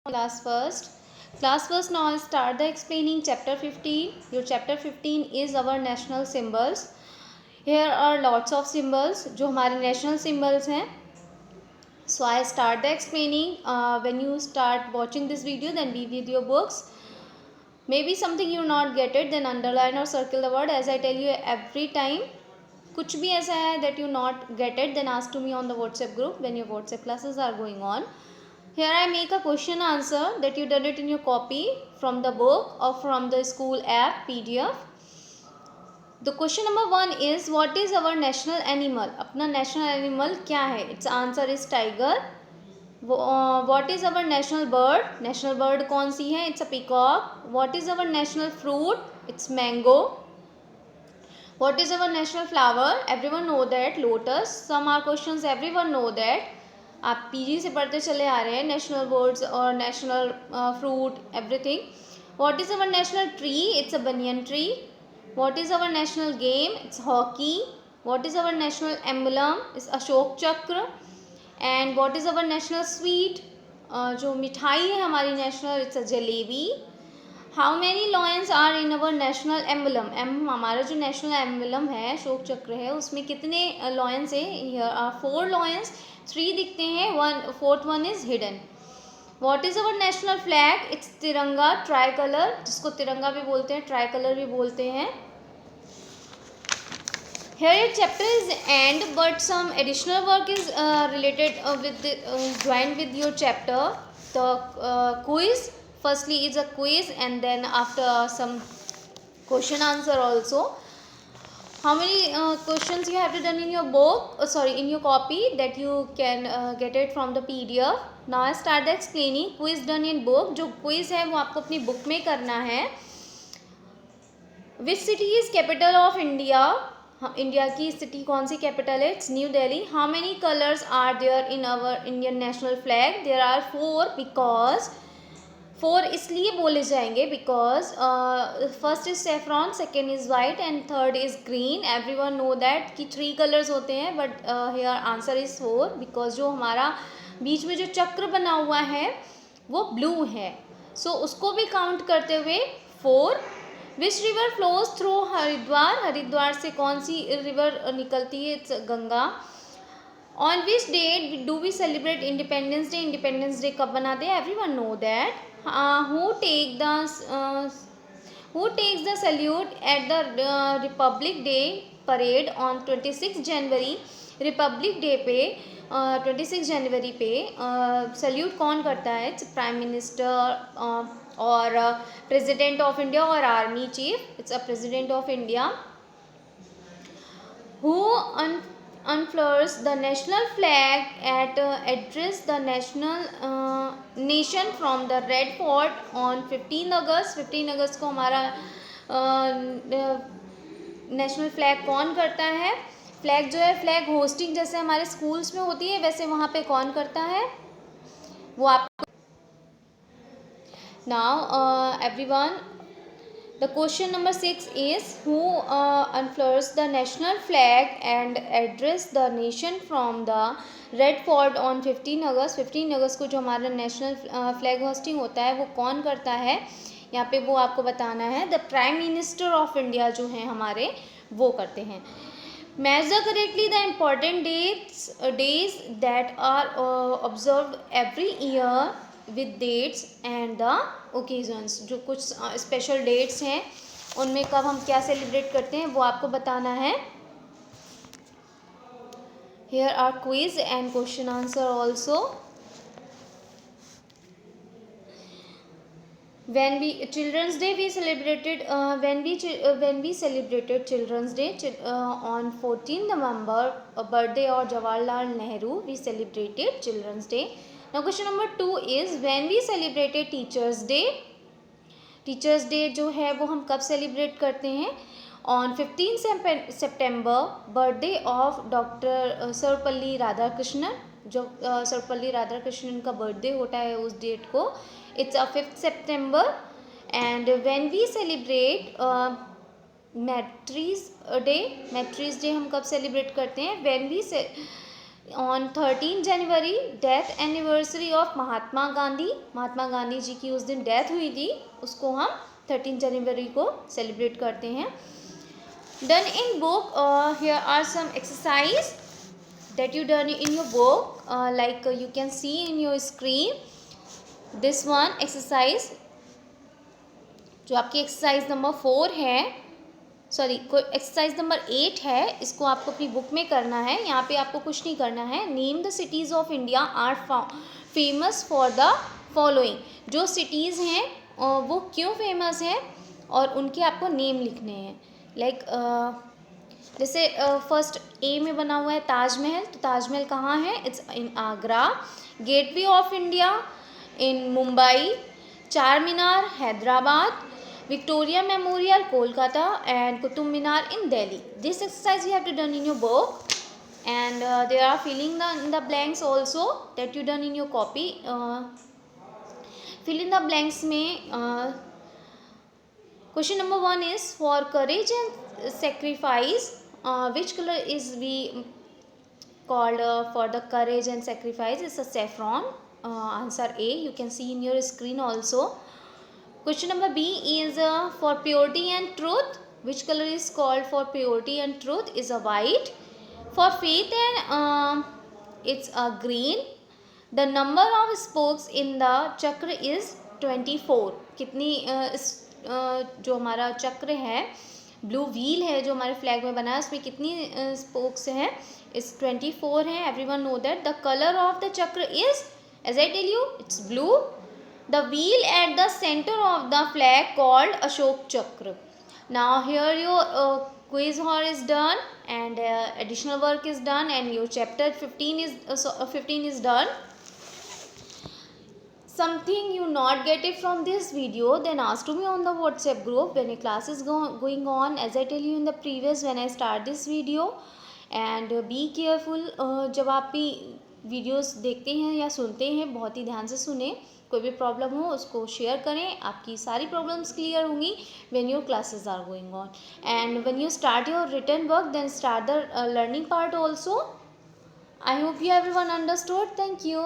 Class first. Class first, now I'll start the explaining chapter 15. Your chapter 15 is our national symbols. Here are lots of symbols जो हमारे national symbols हैं. So I start the explaining. When you start watching this video, then be with your books. Maybe something you not get it, then underline or circle the word. As I tell you every time, कुछ भी ऐसा है that you not get it, then ask to me on the WhatsApp group when your WhatsApp classes are going on. Here I make a question answer that you done it in your copy from the book or from the school app PDF. The question number 1 is, what is our national animal? अपना national animal क्या है? Its answer is tiger. What is our national bird? National bird कौन सी है? It's a peacock. What is our national fruit? It's mango. What is our national flower? Everyone know that, lotus. Some are questions everyone know that. आप PG से पढ़ते चले आ रहे हैं national birds और national fruit everything. What is our national tree? It's a banyan tree. What is our national game? It's hockey. What is our national emblem? It's Ashok Chakra. And what is our national sweet? जो मिठाई है हमारी national, it's a jalebi. How many lions are in our national emblem? हमारा जो national emblem है अशोक चक्र है, उसमें कितने लॉयंस है? Here are 4 lions. 3 दिखते हैं, 4th one is hidden. What is our national flag? It's तिरंगा, ट्राई कलर, जिसको तिरंगा भी बोलते हैं, ट्राई कलर भी बोलते हैं. Here your chapter is end, but some additional work is related joined with your chapter. The quiz, firstly is a quiz, and then after some question answer also. How many questions you have to done in your book? In your copy that you can get it from the PDF. Now I start the explaining. Quiz done in book. जो quiz है वो आपको अपनी book में करना है. Which city is capital of India? India की city कौन सी कैपिटल है? It's new Delhi. How many colours are there in our Indian national flag? There are 4. Because 4 इसलिए बोले जाएंगे because first is saffron, second is white and third is green. Everyone know that कि 3 colours होते हैं, but here answer is 4 because जो हमारा बीच में जो चक्र बना हुआ है वो ब्लू है. सो उसको भी काउंट करते हुए 4. Which river flows through Haridwar? Haridwar से कौन सी रिवर निकलती है? It's Ganga. On which date do we celebrate independence day? Independence day कब बनाते हैं? Everyone know that. Who takes the salute at the republic day parade on 26 January? Republic day पे 26 जनवरी पे सैल्यूट कौन करता है? इट्स प्राइम मिनिस्टर और प्रेसिडेंट ऑफ इंडिया और army chief. It's a president of India. Who unfurls the national flag at address the nation from the red fort on 15 अगस्त? 15 अगस्त को हमारा नेशनल फ्लैग कौन करता है? फ्लैग जो है, फ्लैग होस्टिंग जैसे हमारे स्कूल्स में होती है वैसे वहाँ पे कौन करता है वो आप. Now everyone, the question number 6 is, who unfurls the national flag and address the nation from the red fort on 15 अगस्त? 15 अगस्त को जो हमारा नेशनल फ्लैग होस्टिंग होता है वो कौन करता है? यहाँ पे वो आपको बताना है. The prime minister of India जो हैं हमारे वो करते हैं. Measure correctly the important days that are observed every year with dates and the occasions. जो कुछ स्पेशल डेट्स हैं उनमें कब हम क्या सेलिब्रेट करते हैं वो आपको बताना है. Here are quiz and question answer also. When we Children's Day we celebrated when we celebrated Children's Day on 14 November, birthday of Jawaharlal Nehru, we celebrated Children's Day. Now question number 2 is, when we celebrated Teachers Day? Teachers day जो है वो हम कब celebrate करते हैं? On 15 September, birthday of doctor Sarvepalli Radhakrishnan. जो सर्वपल्ली राधाकृष्णन का birthday होता है उस डेट को, it's 5 September. And when we celebrate martyrs day, martyrs day हम कब सेलिब्रेट करते हैं? When we on 13 January death anniversary of Mahatma Gandhi ji की उस दिन डेथ हुई थी, उसको हम 13 जनवरी को सेलिब्रेट करते हैं. Done in book, here are some exercise that you done in your book, like you can see in your screen. This one exercise जो आपकी एक्सरसाइज नंबर 4 है, सॉरी एक्सरसाइज नंबर 8 है, इसको आपको अपनी बुक में करना है. यहाँ पे आपको कुछ नहीं करना है. Name the cities of India are famous for the following. जो सिटीज़ हैं वो क्यों फेमस हैं और उनके आपको नेम लिखने हैं. लाइक जैसे फर्स्ट ए में बना हुआ है ताजमहल, तो ताजमहल कहाँ है? It's in Agra. Gateway of India in Mumbai. Char Minar Hyderabad. Victoria Memorial Kolkata and Qutub Minar in Delhi. This exercise you have to done in your book and they are filling the blanks also that you done in your copy. Fill in the blanks में question number 1 is for courage and sacrifice, which color is we called for the courage and sacrifice? It's a saffron. Answer A, you can see in your screen also. Question number B is for purity and truth, which color is called for purity and truth? Is a white. For faith and it's a green. The number of spokes in the चक्र is 24. कितनी जो हमारा चक्र है, blue wheel है जो हमारे flag में बना है, उसमें कितनी स्पोक्स हैं? इस 24 है. Everyone know that. The colour of the chakra is, as I tell you, it's blue. The wheel at the centre of the flag called Ashok Chakra. Now here your quiz hour is done and additional work is done and your chapter 15 is done. Something you not get it from this video, then ask to me on the WhatsApp group when a class is going on, as I tell you in the previous when I start this video. And be careful, जब आप भी videos देखते हैं या सुनते हैं बहुत ही ध्यान से सुने. कोई भी प्रॉब्लम हो उसको शेयर करें, आपकी सारी प्रॉब्लम्स क्लियर होंगी when your classes are going on. And when you start your written work, then start the learning part also. I hope you everyone understood. Thank you.